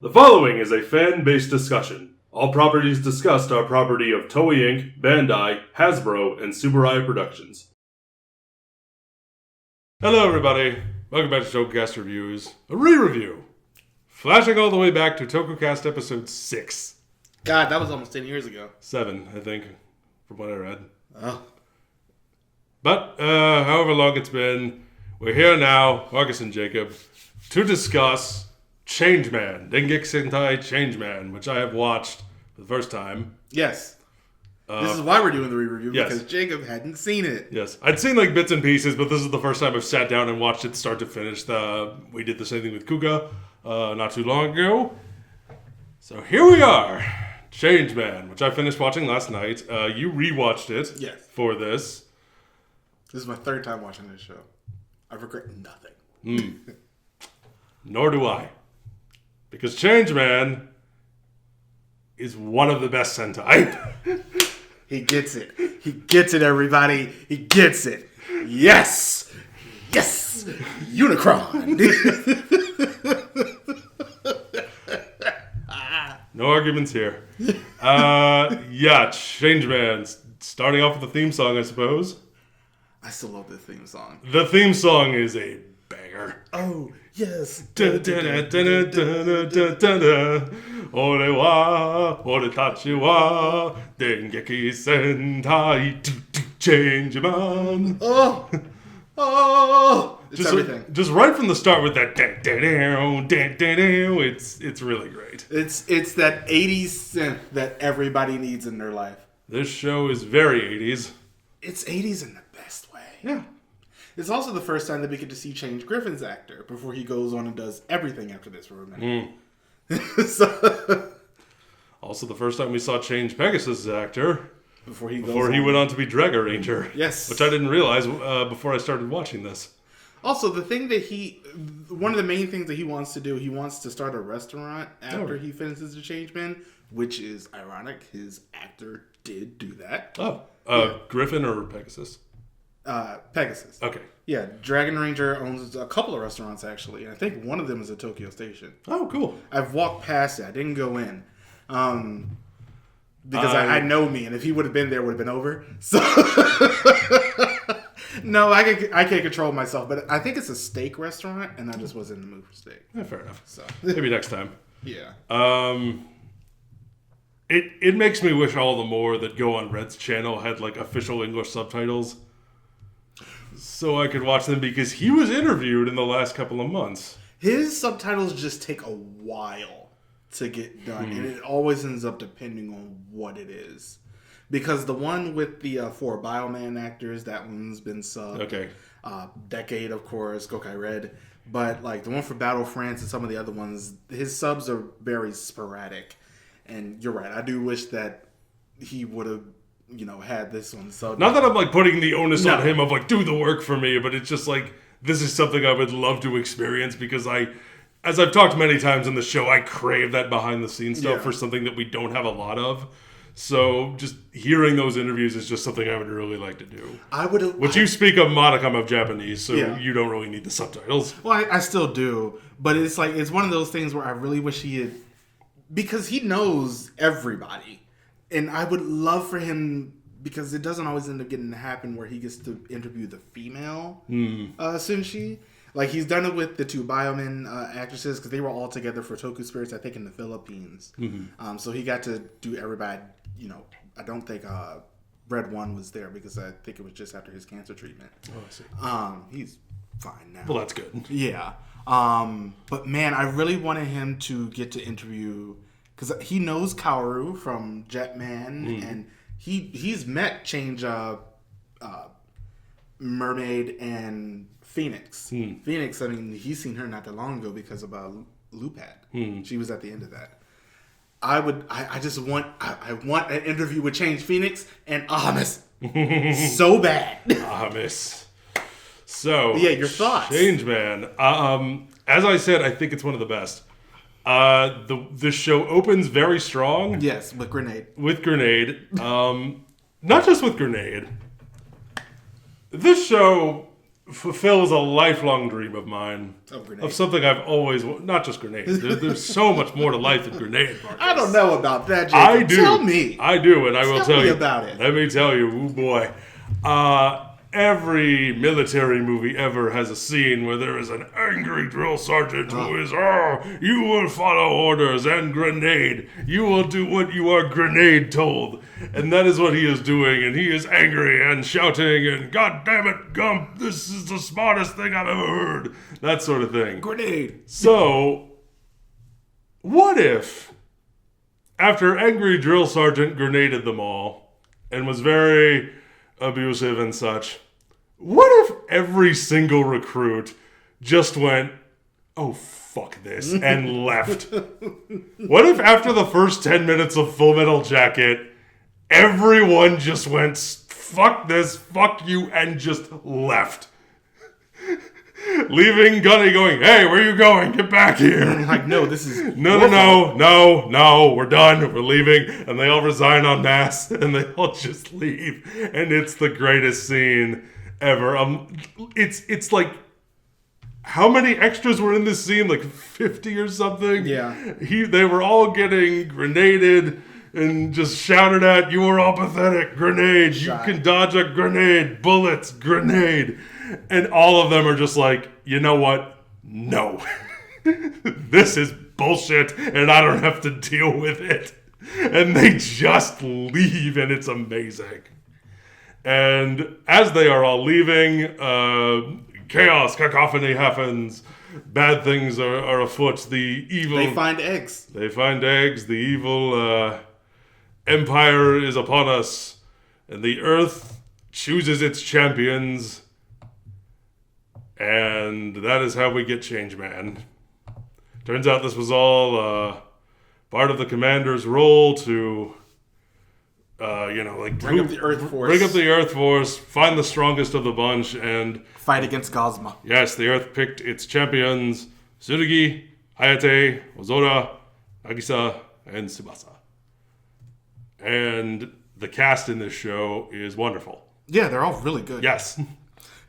The following is a fan-based discussion. All properties discussed are property of Toei Inc., Bandai, Hasbro, and Subaru Productions. Hello everybody, welcome back to Tokucast Reviews, a re-review. Flashing all the way back to Tokucast episode 6. God, that was almost 10 years ago. 7, I think, from what I read. Oh. But, however long it's been, we're here now, Marcus and Jacob, to discuss Changeman, Dengeki Sentai Changeman, which I have watched for the first time. Yes. This is why we're doing the re-review, yes. because Jacob hadn't seen it. Yes. I'd seen like bits and pieces, but this is the first time I've sat down and watched it start to finish. We did the same thing with Kuga not too long ago. So here we are. Changeman, which I finished watching last night. You rewatched it for this. This is my third time watching this show. I regret nothing. Nor do I. Because Changeman is one of the best Sentai. He gets it. He gets it, everybody. He gets it. Yes! Yes! Unicron! No arguments here. Changeman. Starting off with the theme song, I suppose. I still love the theme song. The theme song is a banger. Oh, yes. Ore wa, oretachi wa, Dengeki Sentai Changeman. Oh! It's just everything. Just right from the start with that, it's really great. It's that 80s synth that everybody needs in their life. This show is very 80s. It's 80s in the best way. Yeah. It's also the first time that we get to see Change Griffin's actor before he goes on and does everything after this for a minute. Also the first time we saw Change Pegasus' actor before he went on to be Dragon Ranger. Yes. Which I didn't realize before I started watching this. Also, one of the main things that he wants to do, he wants to start a restaurant after he finishes the Changeman, which is ironic. His actor did do that. Griffin or Pegasus? Pegasus. Okay. Yeah, Dragon Ranger owns a couple of restaurants, actually. And I think one of them is a Tokyo Station. Oh, cool. I've walked past it. I didn't go in. Because I know me, and if he would have been there, it would have been over. So, no, I can't control myself. But I think it's a steak restaurant, and I just wasn't in the mood for steak. Yeah, fair enough. So maybe next time. Yeah. It makes me wish all the more that Go on Red's channel had like official English subtitles, so I could watch them, because he was interviewed in the last couple of months. His subtitles just take a while to get done, and it always ends up depending on what it is. Because the one with the 4 Bioman actors, that one's been subbed. Okay. Decade, of course, Gokai Red. But like the one for Battle France and some of the other ones, his subs are very sporadic. And you're right, I do wish that he would have, had this one subbed. Not that I'm like putting the onus on him of like, do the work for me, but it's just like, this is something I would love to experience, because as I've talked many times in the show, I crave that behind the scenes stuff for something that we don't have a lot of. So just hearing those interviews is just something I would really like to do. You speak a modicum of Japanese, so you don't really need the subtitles. Well, I still do, but it's like, it's one of those things where I really wish he had, because he knows everybody, and I would love for him, because it doesn't always end up getting to happen where he gets to interview the female Sunshi. Like, he's done it with the 2 Bioman actresses, because they were all together for Toku Spirits, I think, in the Philippines. So he got to do everybody, I don't think Red One was there, because I think it was just after his cancer treatment. Oh, I see. He's fine now. Well, that's good. Yeah. But man, I really wanted him to get to interview, because he knows Kaoru from Jetman, and he's met Change Mermaid and Phoenix. Phoenix, I mean, he's seen her not that long ago because of Lupat. She was at the end of that. I want an interview with Change Phoenix and Ahamis so bad. Ahamis. So yeah, your thoughts? Changeman. As I said, I think it's one of the best. The show opens very strong. Yes, with Grenade. Not just with Grenade. This show fulfills a lifelong dream of mine. Of something I've always... Not just grenades. There's so much more to life than grenade, Marcus. I don't know about that, Jacob. I do. Tell me. I do, and I will tell you. about it. Let me tell you, oh boy. Every military movie ever has a scene where there is an angry drill sergeant who is, you will follow orders and grenade. You will do what you are grenade told. And that is what he is doing, and he is angry and shouting and, God damn it, Gump, this is the smartest thing I've ever heard. That sort of thing. Grenade. So, what if, after angry drill sergeant grenaded them all, and was very abusive and such, what if every single recruit just went, oh, fuck this, and left? What if after the first 10 minutes of Full Metal Jacket, everyone just went, fuck this, fuck you, and just left? Leaving Gunny going, hey, where you going? Get back here. I'm like, no, this is... No, we're done. We're leaving. And they all resign en masse, and they all just leave. And it's the greatest scene ever. It's like, how many extras were in this scene? Like 50 or something? Yeah. They were all getting grenaded and just shouted at, you are all pathetic, grenade, you can dodge a grenade, bullets, grenade. And all of them are just like, you know what? No. This is bullshit, and I don't have to deal with it. And they just leave, and it's amazing. And as they are all leaving, chaos, cacophony happens. Bad things are afoot. The evil... They find eggs. The evil empire is upon us. And the earth chooses its champions. And that is how we get Changeman. Turns out this was all part of the commander's role to, bring up the Earth Force. Bring up the Earth Force, find the strongest of the bunch, and fight against Cosma. Yes, the Earth picked its champions: Tsurugi, Hayate, Ozora, Nagisa, and Tsubasa. And the cast in this show is wonderful. Yeah, they're all really good. Yes.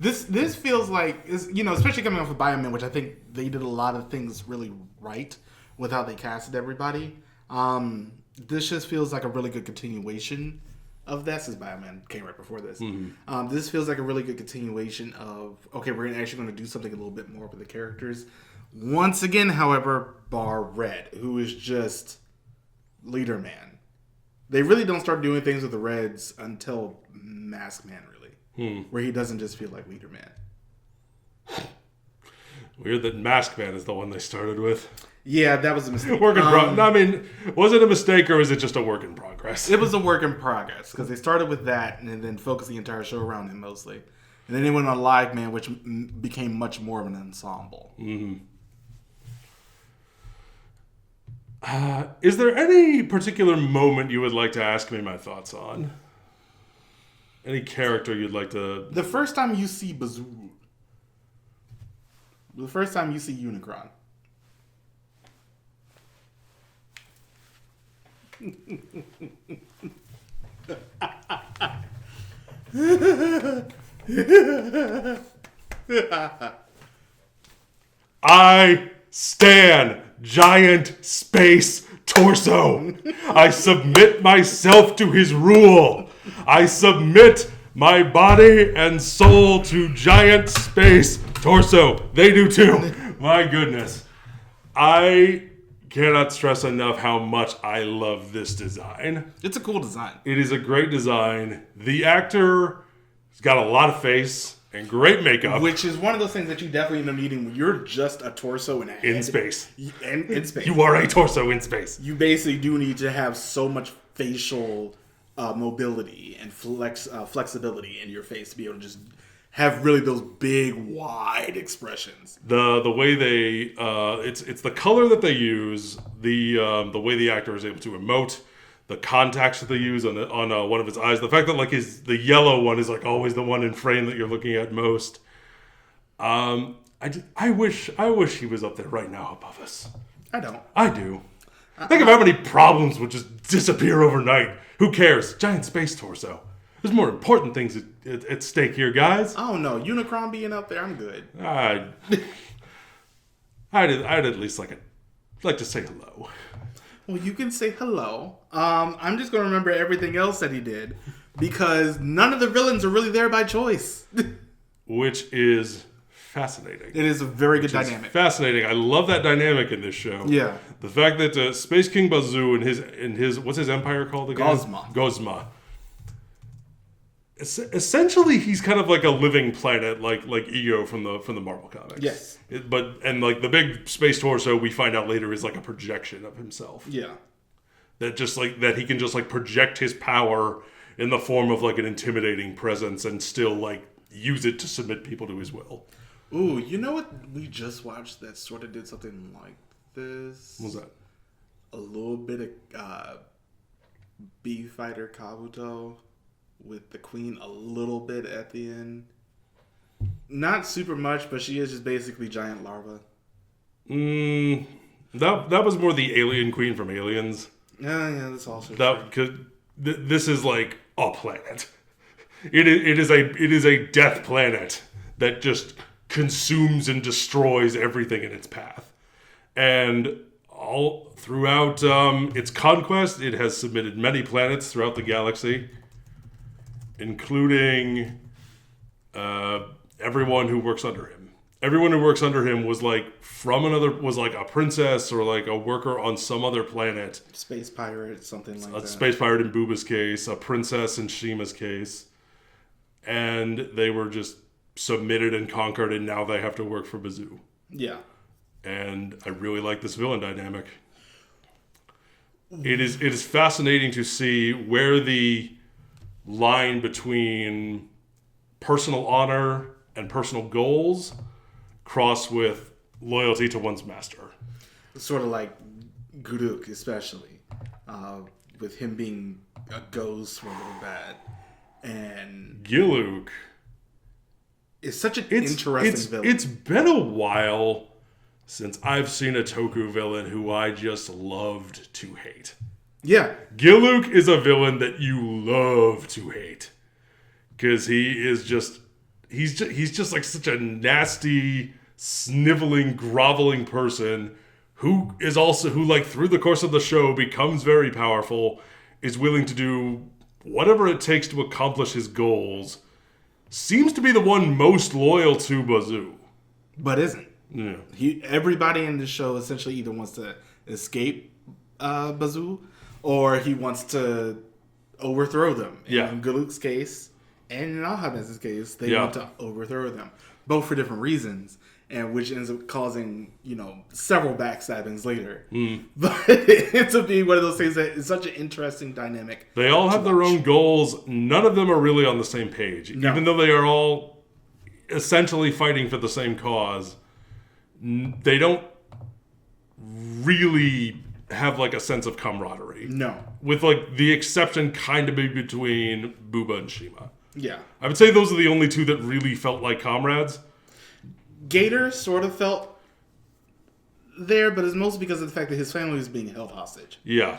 This feels like, especially coming off of Bioman, which I think they did a lot of things really right with how they casted everybody. This just feels like a really good continuation of that, since Bioman came right before this. Mm-hmm. This feels like a really good continuation of, okay, we're actually going to do something a little bit more with the characters. Once again, however, bar Red, who is just leader man. They really don't start doing things with the Reds until Mask Man, really. Where he doesn't just feel like leader man. Weird that Mask Man is the one they started with. Yeah, that was a mistake. Was it a mistake or was it just a work in progress? It was a work in progress because they started with that and then focused the entire show around him mostly. And then they went on Live Man, which became much more of an ensemble. Mm-hmm. Is there any particular moment you would like to ask me my thoughts on? Any character you'd like to... The first time you see Bazoo. The first time you see Unicron. I stand giant space torso. I submit myself to his rule. I submit my body and soul to giant space torso. They do too. My goodness. I cannot stress enough how much I love this design. It's a cool design. It is a great design. The actor has got a lot of face and great makeup. Which is one of those things that you definitely end up needing when you're just a torso and a head. In space. In space. You are a torso in space. You basically do need to have so much facial mobility and flexibility in your face to be able to just have really those big, wide expressions. The way they it's the color that they use, the way the actor is able to emote, the contacts that they use on one of his eyes, the fact that like the yellow one is like always the one in frame that you're looking at most. I wish he was up there right now above us. I don't. I do. Think of how many problems would just disappear overnight. Who cares? Giant space torso. There's more important things at stake here, guys. Oh no, Unicron being up there, I'm good. I'd at least like to say hello. Well, you can say hello. I'm just going to remember everything else that he did because none of the villains are really there by choice. Which is fascinating. It is a very good dynamic. Fascinating. I love that dynamic in this show. Yeah. The fact that Space King Bazoo and his what's his empire called again? Gozma. Essentially, he's kind of like a living planet, like Ego from the Marvel comics. Yes. But like the big space torso, we find out later is like a projection of himself. Yeah. That he can just like project his power in the form of like an intimidating presence and still like use it to submit people to his will. Ooh, you know what we just watched that sort of did something like this? What was that? A little bit of B Fighter Kabuto with the queen a little bit at the end. Not super much, but she is just basically giant larva. That was more the alien queen from Aliens. Yeah, that's also true. This is like a planet. It is a death planet that just consumes and destroys everything in its path. And all throughout its conquest, it has submitted many planets throughout the galaxy, including everyone who works under him. Everyone who works under him was like a princess or like a worker on some other planet. Space pirate, something like that. A space pirate in Booba's case, a princess in Shima's case. And they were just submitted and conquered, and now they have to work for Bazoo. Yeah. And I really like this villain dynamic. It is fascinating to see where the line between personal honor and personal goals cross with loyalty to one's master. Sort of like Guruk, especially, with him being a ghost for a little bad. And Giluk is such an interesting villain. It's been a while since I've seen a Toku villain who I just loved to hate. Yeah. Giluk is a villain that you love to hate. Because he's just like such a nasty, sniveling, groveling person who like through the course of the show becomes very powerful, is willing to do whatever it takes to accomplish his goals, seems to be the one most loyal to Bazoo. But isn't. Yeah. Everybody in the show essentially either wants to escape Bazoo or he wants to overthrow them. Yeah. In Guluk's case, and in Alhabez's case, they want to overthrow them. Both for different reasons. And which ends up causing, several backstabbings later. But it ends up being one of those things that is such an interesting dynamic. They all have their own goals. None of them are really on the same page. No. Even though they are all essentially fighting for the same cause, they don't really have like a sense of camaraderie. No. With like the exception kind of between Booba and Shima. Yeah. I would say those are the only two that really felt like comrades. Gator sort of felt there, but it's mostly because of the fact that his family was being held hostage. Yeah.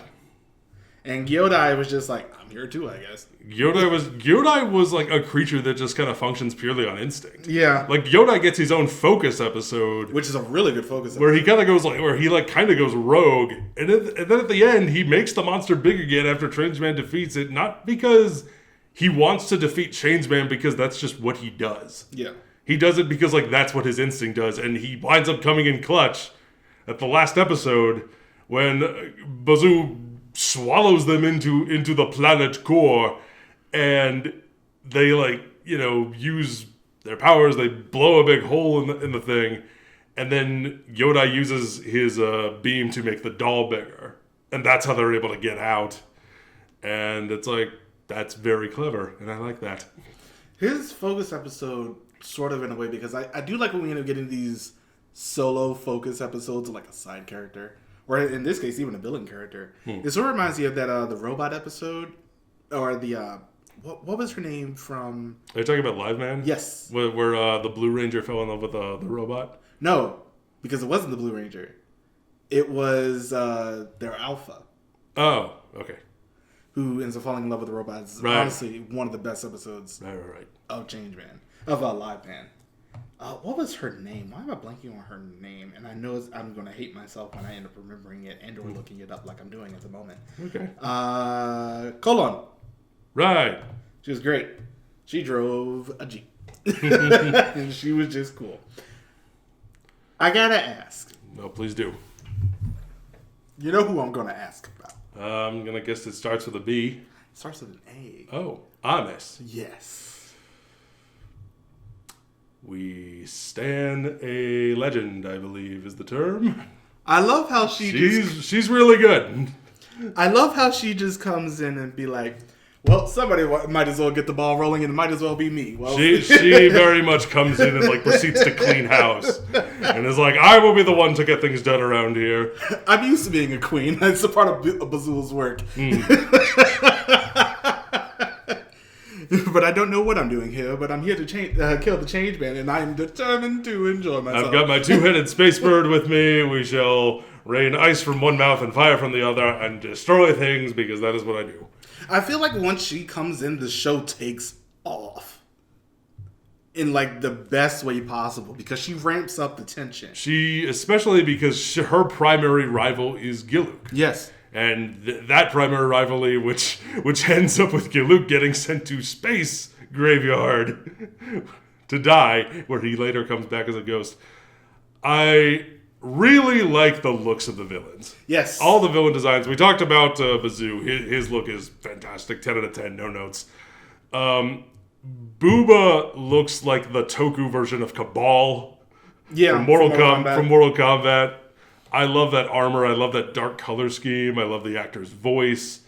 And Gyodai was just like, I'm here too, I guess. Gyodai was like a creature that just kind of functions purely on instinct. Yeah. Like Gyodai gets his own focus episode. Which is a really good focus episode. Where he kind of goes rogue. And then at the end, he makes the monster big again after Changeman defeats it. Not because he wants to defeat Changeman, because that's just what he does. Yeah. He does it because like that's what his instinct does, and he winds up coming in clutch at the last episode when Bazoo swallows them into the planet core, and they use their powers. They blow a big hole in the thing, and then Gyodai uses his beam to make the doll bigger, and that's how they're able to get out. And it's like, that's very clever, and I like that. His focus episode, sort of in a way, because I do like when we end up getting these solo focus episodes of like a side character, or in this case even a villain character. It sort of reminds me of that the robot episode, or the what was her name from? Are you talking about Live Man? Yes. Where the Blue Ranger fell in love with the robot? No, because it wasn't the Blue Ranger. It was their alpha. Oh, okay. who ends up falling in love with the robot. It's honestly one of the best episodes of Changeman, of Live Man. What was her name? Why am I blanking on her name? And I know I'm going to hate myself when I end up remembering it and or looking it up like I'm doing at the moment. Okay. Colon. Right. She was great. She drove a Jeep. And she was just cool. I got to ask. No, please do. You know who I'm going to ask about. I'm going to guess it starts with a B. It starts with an A. Oh, Ames. Yes. We stan a legend, I believe is the term. I love how she's really good. I love how she just comes in and be like, well, somebody might as well get the ball rolling and it might as well be me. Well, she very much comes in and like proceeds to clean house and is like, I will be the one to get things done around here. I'm used to being a queen. It's a part of Bazul's work. But I don't know what I'm doing here, but I'm here to kill the Changeman, and I am determined to enjoy myself. I've got my two-headed space bird with me. We shall rain ice from one mouth and fire from the other and destroy things, because that is what I do. I feel like once she comes in, the show takes off. In, like, the best way possible, because she ramps up the tension. Especially because her primary rival is Giluk. Yes. And that primary rivalry, which ends up with Giluk getting sent to space graveyard to die, where he later comes back as a ghost. I really like the looks of the villains. Yes. All the villain designs. We talked about Bazoo. His look is fantastic. 10 out of 10. No notes. Booba looks like the Toku version of Cabal. Yeah. From Mortal Kombat. I love that armor. I love that dark color scheme. I love the actor's voice.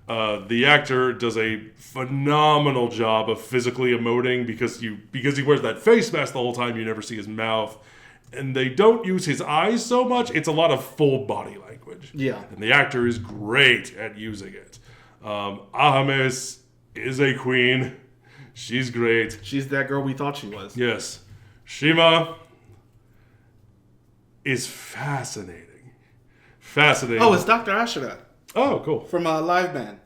The actor does a phenomenal job of physically emoting because he wears that face mask the whole time. You never see his mouth. And they don't use his eyes so much. It's a lot of full body language. Yeah. And the actor is great at using it. Ahames is a queen. She's great. She's that girl we thought she was. Yes. Shima is fascinating. Oh, it's Dr. Ashura. Oh, cool. From Live Band.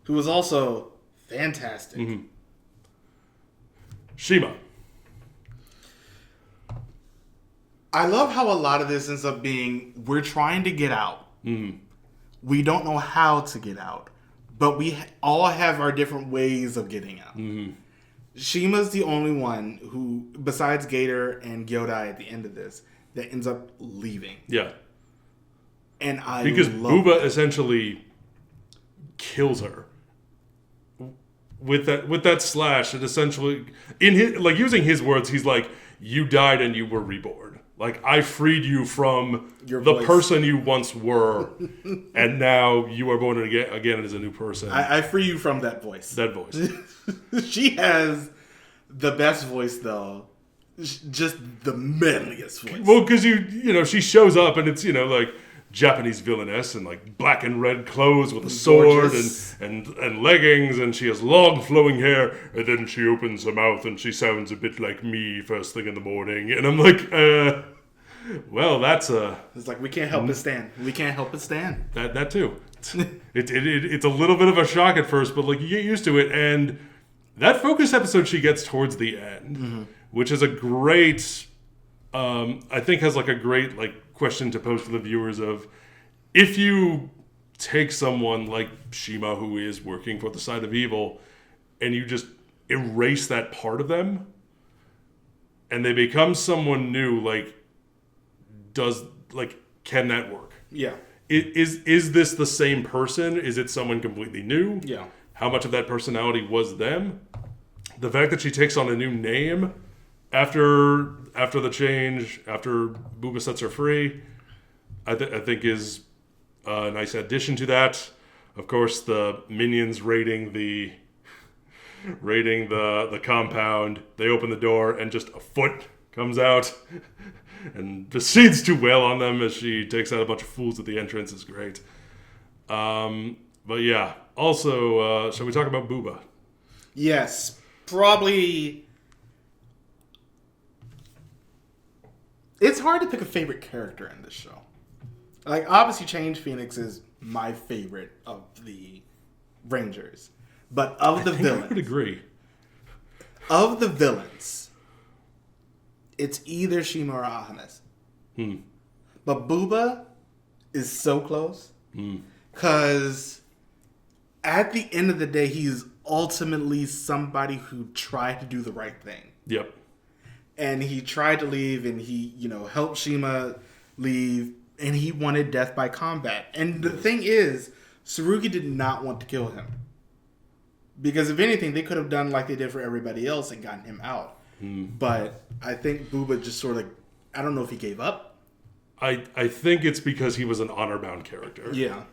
Who was also fantastic. Mm-hmm. Shima. I love how a lot of this ends up being, we're trying to get out. Mm-hmm. We don't know how to get out. But we all have our different ways of getting out. Mm-hmm. Shima's the only one who, besides Gator and Gyodai at the end of this, that ends up leaving. Yeah. And because Booba essentially kills her with that slash. It essentially, using his words, he's like, "You died and you were reborn. Like, I freed you from the person you once were, and now you are born again as a new person. I free you from that voice. That voice. She has the best voice, though. Just the manliest voice. Well, because she shows up and it's like Japanese villainess and like black and red clothes with a sword and leggings, and she has long flowing hair, and then she opens her mouth and she sounds a bit like me first thing in the morning, and I'm like, well, that's it's like we can't help but stand. We can't help but stand. That too. It's a little bit of a shock at first, but like you get used to it, and that focus episode she gets towards the end, which is a great, I think has like a great like question to pose to the viewers of, if you take someone like Shima, who is working for the side of evil, and you just erase that part of them, and they become someone new, can that work? Yeah. Is this the same person? Is it someone completely new? Yeah. How much of that personality was them? The fact that she takes on a new name after the change, after Booba sets her free, I think is a nice addition to that. Of course, the minions raiding the compound. They open the door and just a foot comes out and proceeds to wail on them as she takes out a bunch of fools at the entrance. Is great. But yeah, also, shall we talk about Booba? Yes, probably. It's hard to pick a favorite character in this show. Like, obviously, Change Phoenix is my favorite of the Rangers. But of the villains, I would agree. Of the villains, it's either Shima or Ahanes. But Booba is so close. Because at the end of the day, he's ultimately somebody who tried to do the right thing. Yep. And he tried to leave, and he, helped Shima leave, and he wanted death by combat. And the thing is, Tsurugi did not want to kill him. Because if anything, they could have done like they did for everybody else and gotten him out. But I think Booba just sort of, I don't know if he gave up. I think it's because he was an honor-bound character. Yeah.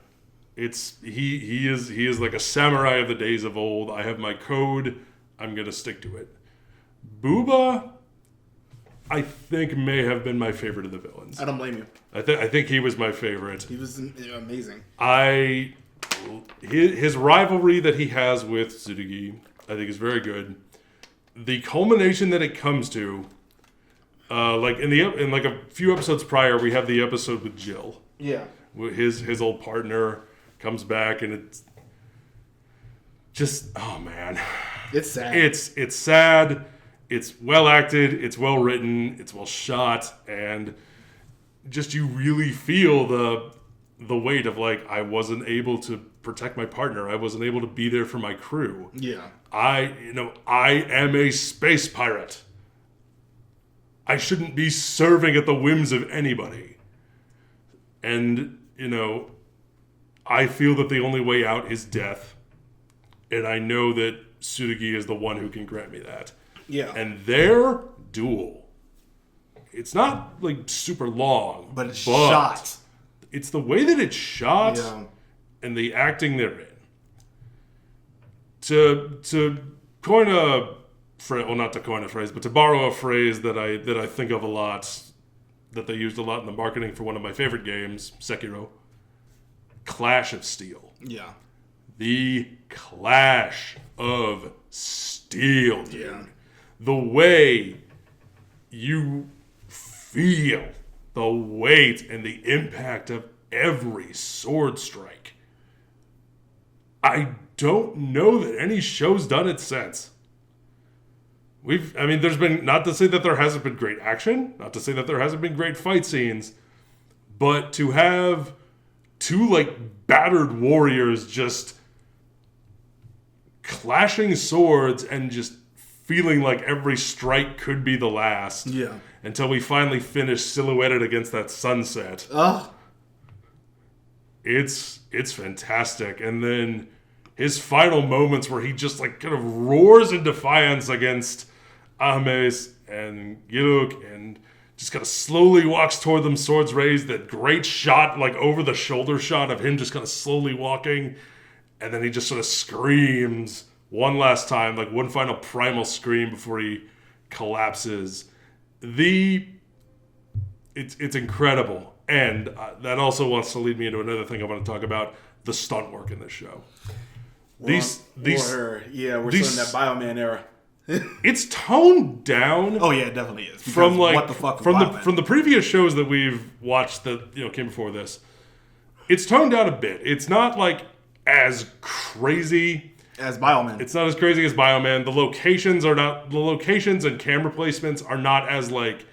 It's he is like a samurai of the days of old. I have my code. I'm gonna stick to it. Booba, I think, may have been my favorite of the villains. I don't blame you. I think he was my favorite. He was amazing. His rivalry that he has with Tsurugi, I think, is very good. The culmination that it comes to, like in like a few episodes prior, we have the episode with Jill. Yeah. His old partner comes back, and it's just, oh man, it's sad. It's sad. It's well acted. It's well written. It's well shot, and just you really feel the weight of, like, I wasn't able to protect my partner. I wasn't able to be there for my crew. Yeah. I am a space pirate. I shouldn't be serving at the whims of anybody. And, I feel that the only way out is death. And I know that Tsurugi is the one who can grant me that. Yeah. And their duel, it's not, like, super long. But it's shot. It's the way that it's shot, yeah, and the acting they're in. To coin a phrase, well, not to coin a phrase, but to borrow a phrase that I think of a lot, that they used a lot in the marketing for one of my favorite games, Sekiro, Clash of Steel. Yeah. The Clash of Steel, dude. Yeah. The way you feel the weight and the impact of every sword strike. I don't know that any show's done it since. There's been, not to say that there hasn't been great action, not to say that there hasn't been great fight scenes, but to have two, like, battered warriors just clashing swords and just feeling like every strike could be the last. Yeah. Until we finally finish silhouetted against that sunset. Oh. It's fantastic. And then his final moments where he just, like, kind of roars in defiance against Ahames and Giluk and just kind of slowly walks toward them, swords raised. That great shot, like, over the shoulder shot of him just kind of slowly walking. And then he just sort of screams one last time, like one final primal scream before he collapses. It's incredible. And that also wants to lead me into another thing I want to talk about, the stunt work in this show. We're still in that Bioman era. It's toned down. Oh yeah, it definitely is. From, like, what the fuck from the previous shows that we've watched that came before this. It's toned down a bit. It's not, like, as crazy as Bioman. It's not as crazy as Bioman. The locations and camera placements are not as, like,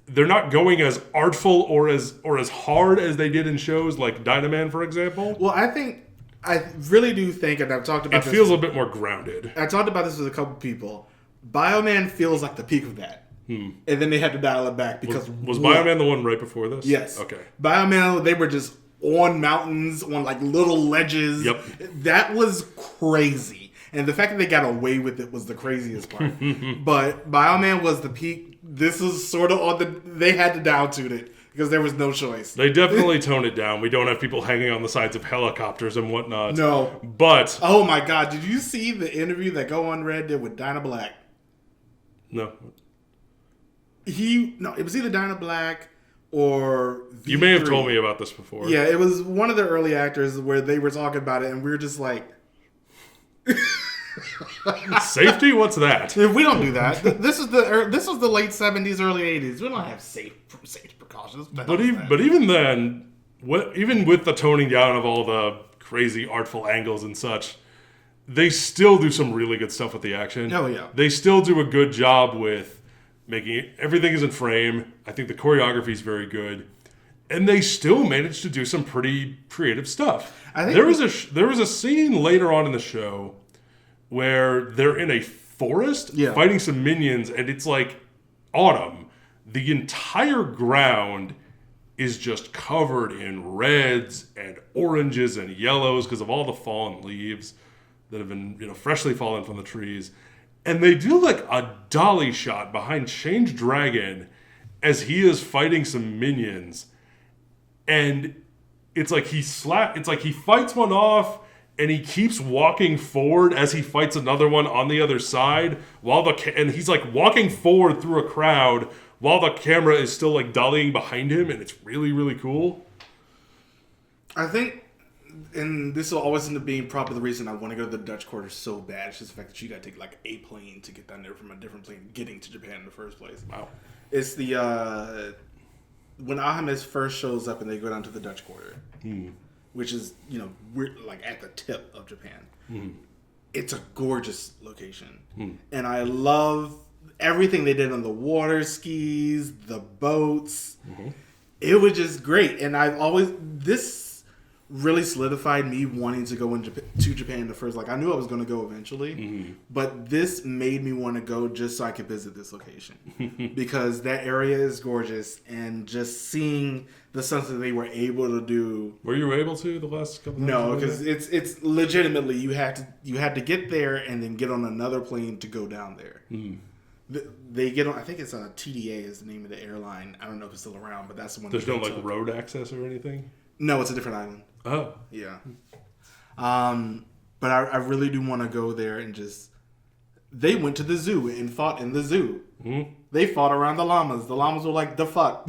they're not going as artful or as hard as they did in shows like Dynaman, for example. Well, I really do think, and I've talked about this. It feels a bit more grounded. I talked about this with a couple people. Bioman feels like the peak of that. And then they had to dial it back because... Was Bioman the one right before this? Yes. Okay. Bioman, they were just on mountains, on, like, little ledges. Yep. That was crazy. And the fact that they got away with it was the craziest part. But Bioman was the peak. This is sort of on the... They had to down tune it because there was no choice. They definitely tone it down. We don't have people hanging on the sides of helicopters and whatnot. No. But... Oh my god, did you see the interview that Go Unread did with Dinah Black? No. It was either Dinah Black or V3. You may have told me about this before. Yeah, it was one of the early actors where they were talking about it, and we were just like... Safety? What's that? We don't do that. This was the late 70s, early 80s. We don't have safety precautions. But even then, even with the toning down of all the crazy artful angles and such, they still do some really good stuff with the action. Oh, yeah. They still do a good job with making everything is in frame. I think the choreography is very good. And they still managed to do some pretty creative stuff. I think there was a scene later on in the show where they're in a forest fighting some minions, and it's like autumn. The entire ground is just covered in reds and oranges and yellows because of all the fallen leaves that have been freshly fallen from the trees. And they do like a dolly shot behind Change Dragon as he is fighting some minions. And it's like he fights one off and he keeps walking forward as he fights another one on the other side and he's like walking forward through a crowd while the camera is still like dollying behind him, and it's really, really cool. I think, and this will always end up being probably the reason I want to go to the Dutch Quarter so bad. It's just the fact that you got to take like a plane to get down there from a different plane getting to Japan in the first place. Wow. It's the when Ahames first shows up and they go down to the Dutch Quarter, which is we're like at the tip of Japan. It's a gorgeous location, and I love everything they did on the water skis, the boats. It was just great, and this really solidified me wanting to go to Japan in the first. Like I knew I was going to go eventually, but this made me want to go just so I could visit this location because that area is gorgeous, and just seeing the sunset they were able to do. Were you able to the last couple? No, because it's legitimately you had to get there and then get on another plane to go down there. They get on. I think it's a TDA is the name of the airline. I don't know if it's still around, but that's the one. There's no like road access or anything. No, it's a different island. Oh, yeah. But I really do want to go there and just. They went to the zoo and fought in the zoo. They fought around the llamas. The llamas were like, the fuck.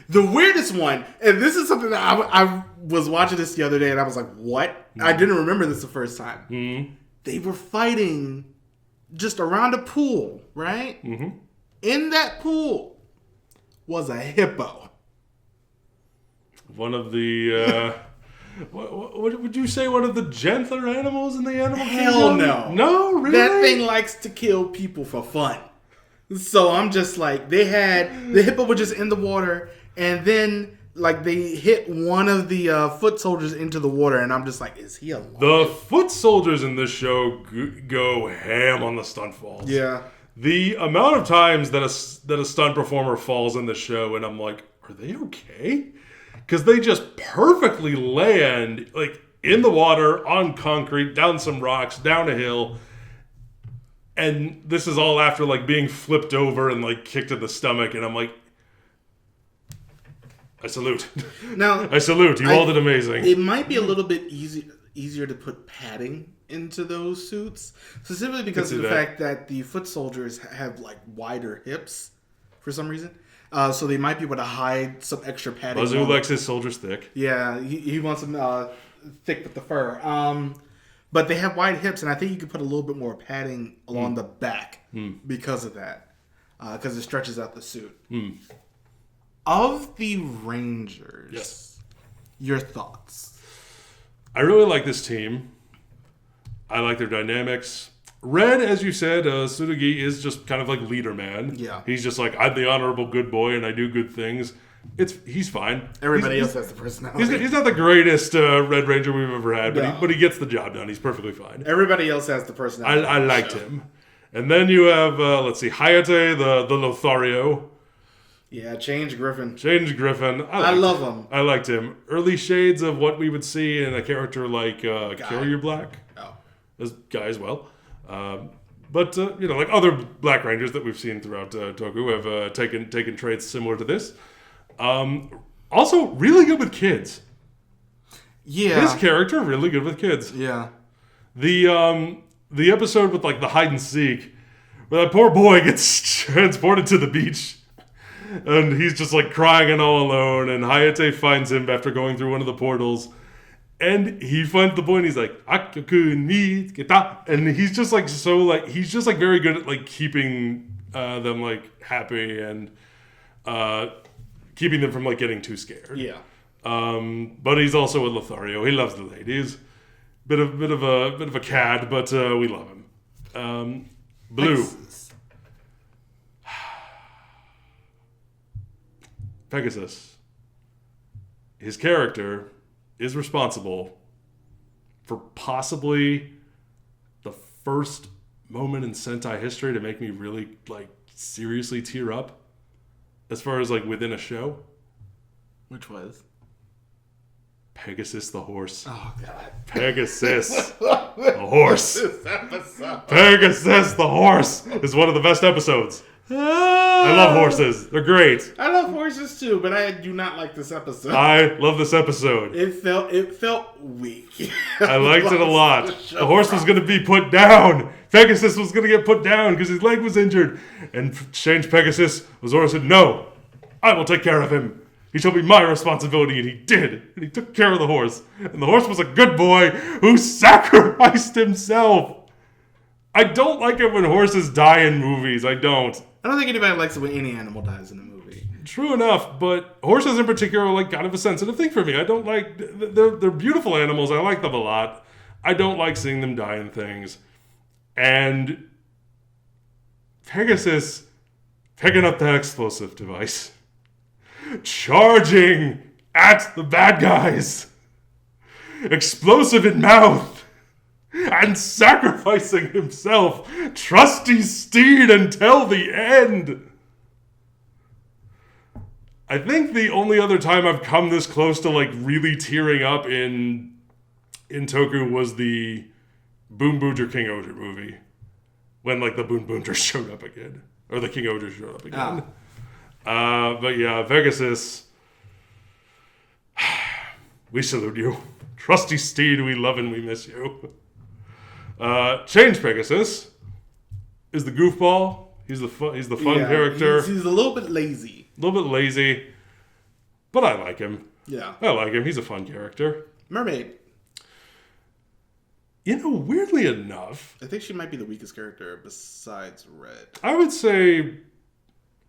The weirdest one, and this is something that I was watching this the other day, and I was like, what? I didn't remember this the first time. They were fighting just around a pool, right? In that pool was a hippo. One of the, what would you say, one of the gentler animals in the animal kingdom? Hell no. No, really? That thing likes to kill people for fun. So I'm just like, the hippo was just in the water, and then like they hit one of the foot soldiers into the water, and I'm just like, is he alive? The foot soldiers in this show go ham on the stunt falls. Yeah. The amount of times that a stunt performer falls in the show, and I'm like, are they okay? Because they just perfectly land like in the water, on concrete, down some rocks, down a hill. And this is all after like being flipped over and like kicked in the stomach, and I'm like, I salute. Now, I salute. You all did amazing. It might be a little bit easier to put padding into those suits, specifically because of the fact that the foot soldiers have like wider hips for some reason. So they might be able to hide some extra padding. Bazoo likes his soldiers thick. Yeah, he wants them thick with the fur. But they have wide hips, and I think you could put a little bit more padding along the back because of that, because it stretches out the suit. Of the Rangers, yes, your thoughts? I really like this team. I like their dynamics. Red, as you said, Tsurugi is just kind of like leader man. Yeah. He's just like, I'm the honorable good boy and I do good things. He's fine. Everybody else has the personality. He's not the greatest Red Ranger we've ever had, but he gets the job done. He's perfectly fine. Everybody else has the personality. I liked him. And then you have, let's see, Hayate, the Lothario. Yeah, Change Griffin. I love him. I liked him. Early shades of what we would see in a character like Carrier Black. Oh. This guy as well. But like other Black Rangers that we've seen throughout Toku have taken traits similar to this. Also, really good with kids. Yeah. His character, really good with kids. Yeah. The episode with like the hide and seek, where that poor boy gets transported to the beach. And he's just like crying and all alone. And Hayate finds him after going through one of the portals. And he finds the boy and he's like, Akakun ni kita. And he's just like he's just like very good at like keeping them like happy. And keeping them from like getting too scared. Yeah. But he's also a Lothario. He loves the ladies. Bit of a cad, but we love him. Blue. Pegasus. His character is responsible for possibly the first moment in Sentai history to make me really like seriously tear up, as far as like within a show. Which was? Pegasus the horse. Oh God. Pegasus the horse. Pegasus the horse is one of the best episodes. I love horses. They're great. I love horses too, but I do not like this episode. I love this episode. It felt weak. I liked it a lot. The horse was going to be put down. Pegasus was going to get put down because his leg was injured. And Change Pegasus, Azora said, "No, I will take care of him. He shall be my responsibility," and he did. And he took care of the horse. And the horse was a good boy who sacrificed himself. I don't like it when horses die in movies. I don't. I don't think anybody likes it when any animal dies in a movie. True enough, but horses in particular are like kind of a sensitive thing for me. I don't like... They're beautiful animals. I like them a lot. I don't like seeing them die in things. And Pegasus picking up that explosive device, charging at the bad guys, explosive in mouth, and sacrificing himself, trusty steed until the end. I think the only other time I've come this close to like really tearing up in Toku was the Boom Booger King Oger movie, when like the Boom Boogers showed up again, or the King Ogers showed up again. But yeah, Pegasus, we salute you, trusty steed. We love and we miss you. Change Pegasus is the goofball. He's the fun character. He's a little bit lazy. A little bit lazy, but I like him. Yeah, I like him. He's a fun character. Mermaid. You know, weirdly enough, I think she might be the weakest character besides Red. I would say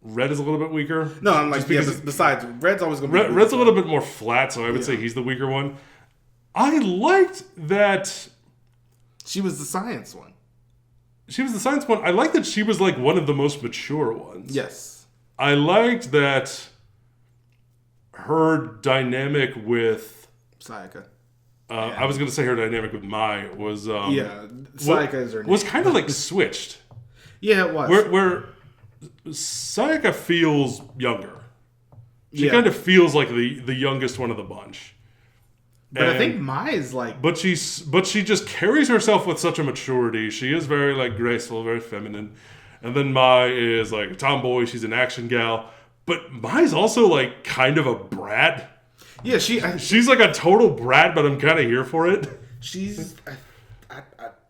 Red is a little bit weaker. No, I'm like, besides, Red's always going to be... Red's a little bit more flat, so I would say he's the weaker one. I liked that... She was the science one. She was the science one. I liked that she was like one of the most mature ones. Yes. I liked that her dynamic with... Sayaka. I was going to say her dynamic with Mai was... Sayaka is her name. Was kind of like switched. Yeah, it was. Where Sayaka feels younger. She kind of feels like the youngest one of the bunch. But I think Mai is like... But she just carries herself with such a maturity. She is very like graceful, very feminine. And then Mai is like a tomboy. She's an action gal. But Mai's also like kind of a brat. Yeah, she's like a total brat, but I'm kind of here for it. She's... I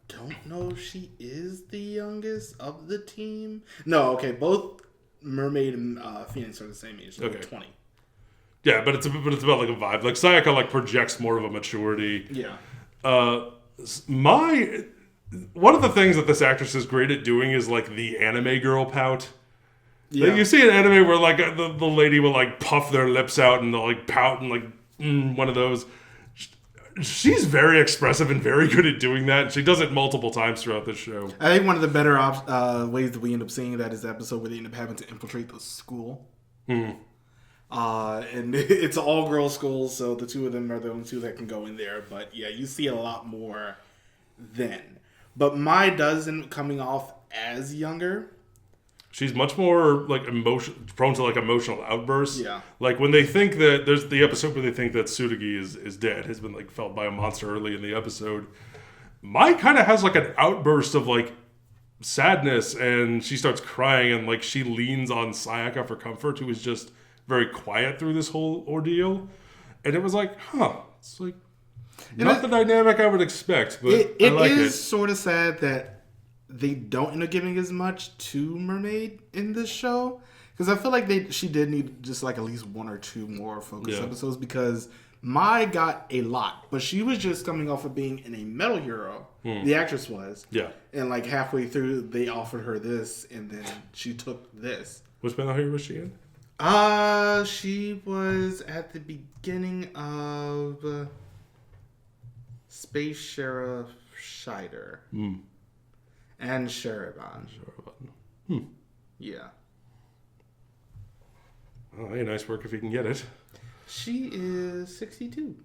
don't know if she is the youngest of the team. No, okay, both Mermaid and Phoenix are the same age. They're 20. Yeah, but it's about like a vibe. Like Sayaka like projects more of a maturity. Yeah. One of the things that this actress is great at doing is like the anime girl pout. Yeah. Like, you see an anime where like the lady will like puff their lips out and they'll like pout and like one of those. She's very expressive and very good at doing that. She does it multiple times throughout the show. I think one of the better ways that we end up seeing that is the episode where they end up having to infiltrate the school. And it's an all-girls school, so the two of them are the only two that can go in there. But yeah, you see a lot more then. But Mai does end up coming off as younger. She's much more like prone to like emotional outbursts. Yeah. Like when they think that there's the episode where they think that Tsurugi is dead, has been like felt by a monster early in the episode. Mai kind of has like an outburst of like sadness, and she starts crying, and like she leans on Sayaka for comfort, who is just very quiet through this whole ordeal. And it was like, it's like not the dynamic I would expect, but I like it. It is sort of sad that they don't end up giving as much to Mermaid in this show, because I feel like she did need just like at least one or two more focus episodes, because Mai got a lot, but she was just coming off of being in a Metal Hero. The actress was. Yeah. And like halfway through, they offered her this, and then she took this. Which Metal Hero was she in? She was at the beginning of Space Sheriff Scheider and Sherivan. Yeah. Oh, hey, nice work if you can get it. She is 62.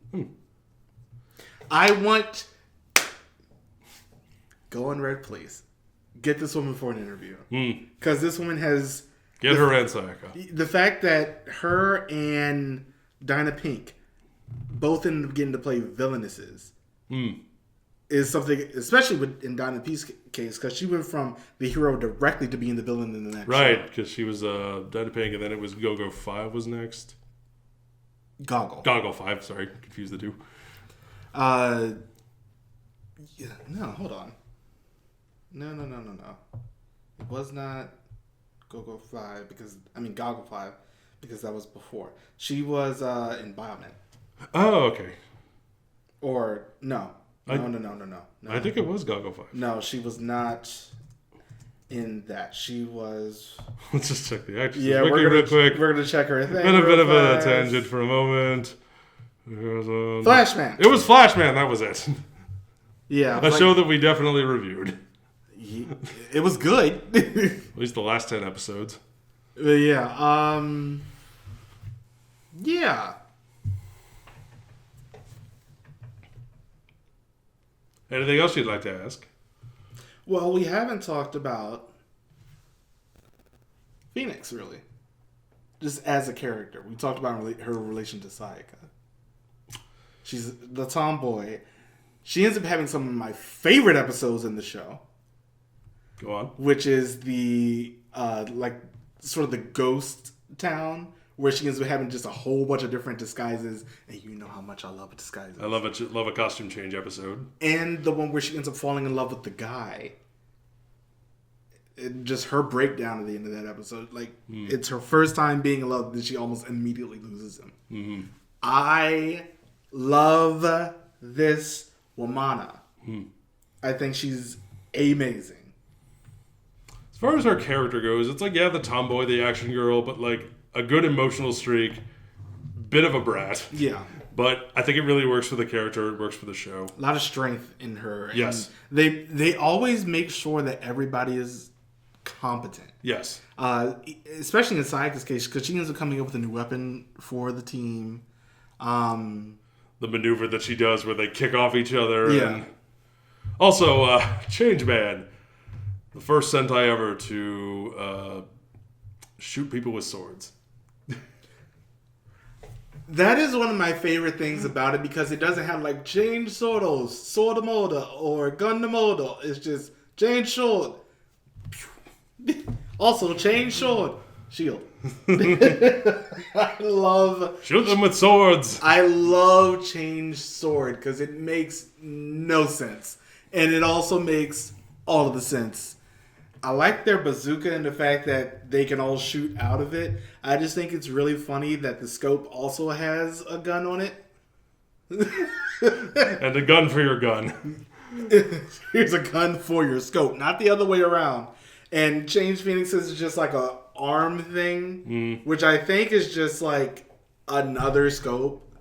I want... Go on Red, please. Get this woman for an interview. Because this woman has... Get her and Sayaka. The fact that her and Dinah Pink both ended up getting to play villainesses is something, especially in Dinah Pink's case, because she went from the hero directly to being the villain in the next Right, show. because she was Dinah Pink, and then it was Go-Go 5 was next. Goggle 5, sorry. Confused the two. No, hold on. No. It was not Go-Go 5 Goggle 5 because that was before. She was in Bioman. Oh, okay. Or no. I think it was Goggle 5. No, she was not in that. She was... Let's just check the actress. Yeah, real quick. We're going to check her thing. Been a bit of a tangent for a moment. Flashman. It was Flashman, that was it. Yeah. A show that we definitely reviewed. It was good. At least the last 10 episodes. Yeah. Yeah. Anything else you'd like to ask? Well, we haven't talked about Phoenix, really. Just as a character. We talked about her relation to Sayaka. She's the tomboy. She ends up having some of my favorite episodes in the show. Go on. Which is the, sort of the ghost town where she ends up having just a whole bunch of different disguises. And you know how much I love disguises. I love a costume change episode. And the one where she ends up falling in love with the guy. Just her breakdown at the end of that episode. It's her first time being in love, and she almost immediately loses him. Mm-hmm. I love this Womana. I think she's amazing. As far as her character goes, it's the tomboy, the action girl, but a good emotional streak, bit of a brat. Yeah. But I think it really works for the character. It works for the show. A lot of strength in her. Yes. And they always make sure that everybody is competent. Yes. Especially in Sayaka's case, because she ends up coming up with a new weapon for the team. The maneuver that she does where they kick off each other. Yeah. And also, Changeman. The first Sentai ever to shoot people with swords. That is one of my favorite things about it because it doesn't have change swordos, sword moda, or gun moda. It's just change sword. Also, change sword. Shield. I love... Shoot them with swords. I love change sword because it makes no sense. And it also makes all of the sense. I like their bazooka and the fact that they can all shoot out of it. I just think it's really funny that the scope also has a gun on it. And a gun for your gun. Here's a gun for your scope, not the other way around. And Change Phoenix is just a arm thing, which I think is just another scope.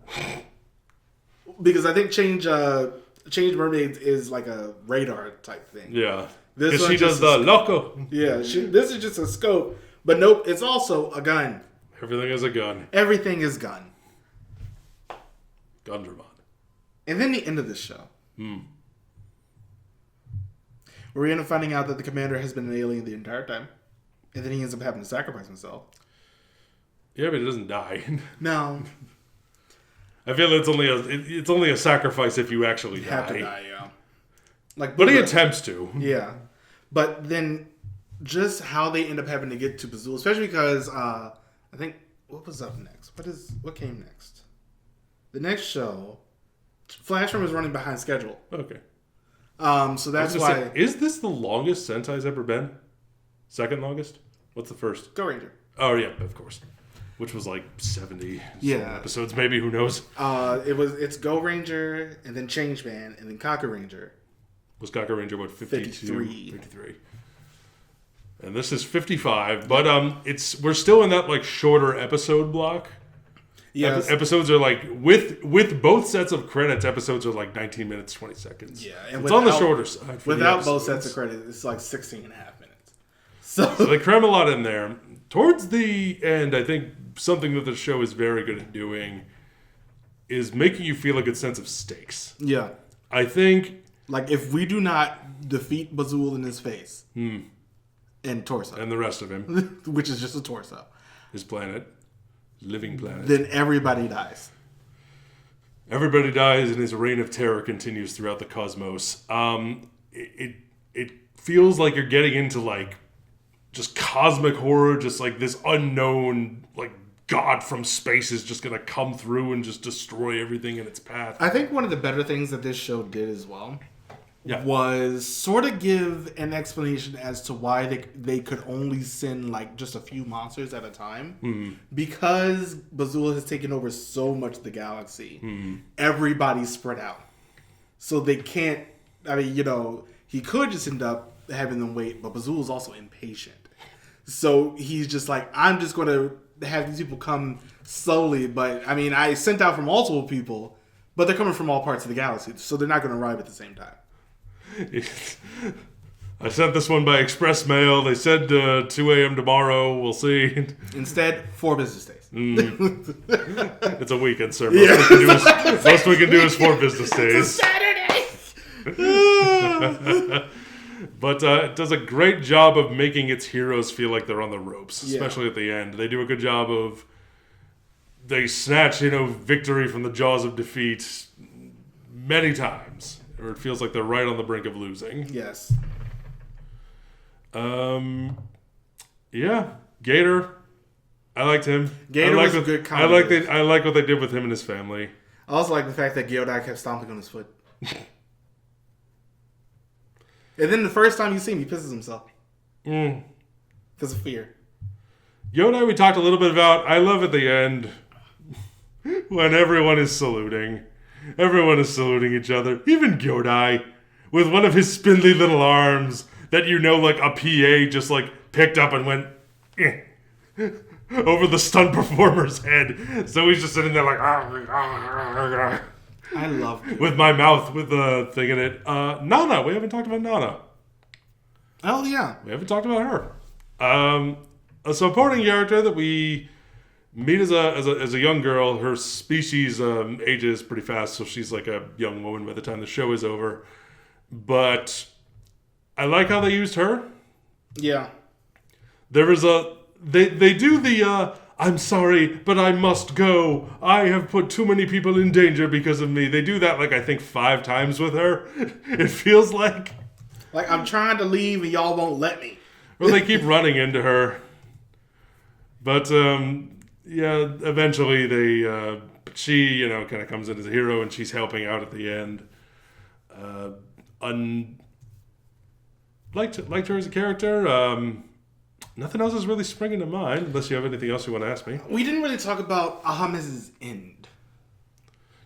Because I think Change Mermaid is a radar type thing. Yeah. Because she does the loco. Yeah, this is just a scope. But nope, it's also a gun. Everything is a gun. Everything is gun. Gunderman. And then the end of this show. We end up finding out that the commander has been an alien the entire time. And then he ends up having to sacrifice himself. Yeah, but he doesn't die. No. I feel it's only a sacrifice if you actually die. Have to die, yeah. But he attempts to. Yeah. But then just how they end up having to get to Bazul, especially because I think what was up next? What came next? The next show, Flashman was running behind schedule. Okay. So that's why. Is this the longest Sentai's ever been? Second longest? What's the first? Go Ranger. Oh yeah, of course. Which was 70 Yeah. episodes, maybe, who knows? It's Go Ranger and then Changeman and then Kaku Ranger. Was Kaku Ranger 52? 53. 53. And this is 55, but we're still in that like shorter episode block. Yes. Episodes are like with both sets of credits. Episodes are like 19 minutes 20 seconds. Yeah, and it's on the shorter side. Without both sets of credits, it's like 16 and a half minutes. So they cram a lot in there. Towards the end, I think something that the show is very good at doing is making you feel a good sense of stakes. Yeah, I think like if we do not defeat Bazul in his face. And torso. And the rest of him. Which is just a torso. His planet. Living planet. Then everybody dies. Everybody dies and his reign of terror continues throughout the cosmos. It feels like you're getting into like just cosmic horror, just like this unknown like god from space is just going to come through and just destroy everything in its path. I think one of the better things that this show did as well was sort of give an explanation as to why they could only send like just a few monsters at a time. Because Bazul has taken over so much of the galaxy, everybody's spread out. So they can't, I mean, you know, he could just end up having them wait, but Bazul is also impatient. So he's just like, I'm just going to have these people come slowly, but I mean, I sent out for multiple people, but they're coming from all parts of the galaxy, so they're not going to arrive at the same time. I sent this one by express mail. They said 2 a.m. tomorrow. We'll see. Instead, 4 business days. It's a weekend, sir. Most we can do is 4 business days. It's a Saturday! But it does a great job of making its heroes feel like they're on the ropes, especially at the end. They do a good job of... They snatch, victory from the jaws of defeat many times. Or it feels like they're right on the brink of losing. Yes. Yeah. Gator. I liked him. Gator was a good comedy. I like what they did with him and his family. I also like the fact that Gyodai kept stomping on his foot. And then the first time you see him, he pisses himself. Because of fear. Gyodai we talked a little bit about. I love at the end when everyone is saluting. Everyone is saluting each other. Even Gyodai, with one of his spindly little arms that like a PA just like picked up and went over the stunt performer's head. So he's just sitting there like I love it. with my mouth with the thing in it. Nana, we haven't talked about Nana. Oh yeah, we haven't talked about her. A supporting character that we meet as a young girl. Her species ages pretty fast, so she's like a young woman by the time the show is over. But I like how they used her. Yeah. There is they do the I'm sorry, but I must go. I have put too many people in danger because of me. They do that like I think 5 times with her. It feels like I'm trying to leave and y'all won't let me. Or they keep running into her. But eventually she kind of comes in as a hero and she's helping out at the end. Liked her as a character. Nothing else is really springing to mind, unless you have anything else you want to ask me. We didn't really talk about Ahamez's end.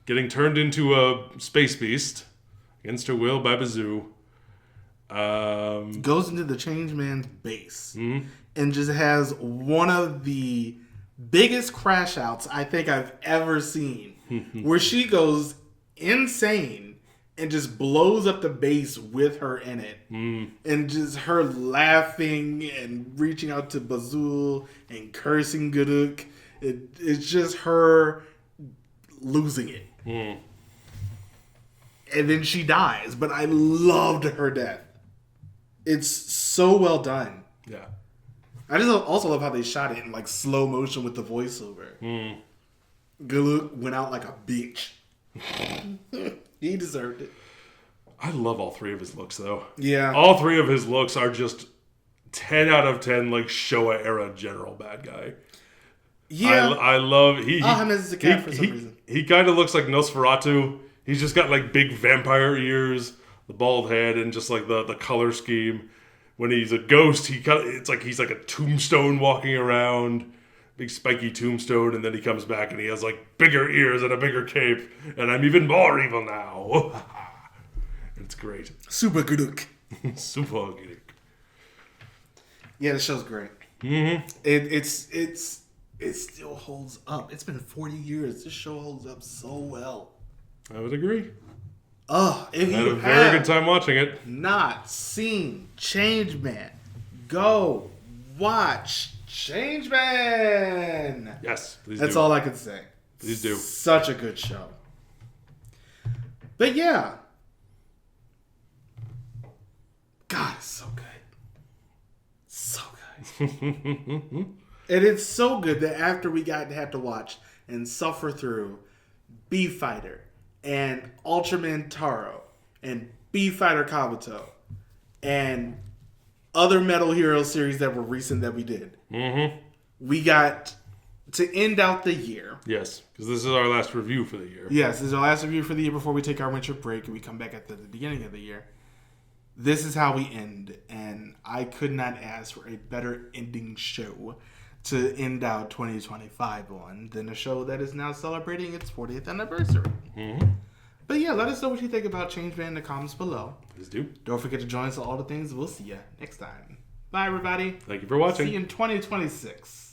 Getting turned into a space beast against her will by Bazoo. Goes into the Changeman's base and just has one of the biggest crash outs I think I've ever seen, where she goes insane and just blows up the base with her in it. And just her laughing and reaching out to Bazul and cursing Guruk. It's just her losing it. And then she dies. But I loved her death. It's so well done. Yeah. I just also love how they shot it in like slow motion with the voiceover. Guruk went out like a bitch. He deserved it. I love all 3 of his looks, though. Yeah. All 3 of his looks are just 10 out of 10, like, Showa-era general bad guy. Yeah. I love... Ahamez is a cat for some reason. He kind of looks like Nosferatu. He's just got, like, big vampire ears, the bald head, and just, like, the color scheme. When he's a ghost, it's like he's like a tombstone walking around. Big spiky tombstone, and then he comes back and he has, like, bigger ears and a bigger cape. And I'm even more evil now. It's great. Super Guruk. Super Guruk. Yeah, the show's great. Mm-hmm. It still holds up. It's been 40 years. This show holds up so well. I would agree. If I had you a very have good time watching it. not seen Changeman, go watch Changeman. Yes, please That's do. all I can say. Please do. Such a good show. But yeah. God, it's so good. So good. And it's so good that after we had to watch and suffer through B-Fighter and Ultraman Taro and B-Fighter Kabuto and other Metal Hero series that were recent that we did. Mm-hmm. We got to end out the year. Yes, because this is our last review for the year. Yes, this is our last review for the year before we take our winter break and we come back at the beginning of the year. This is how we end, and I could not ask for a better ending show to end out 2025 on than a show that is now celebrating its 40th anniversary. Mm-hmm. But yeah, let us know what you think about Changeman in the comments below. Please do. Don't forget to join us on all the things. We'll see you next time. Bye, everybody. Thank you for watching. See you in 2026.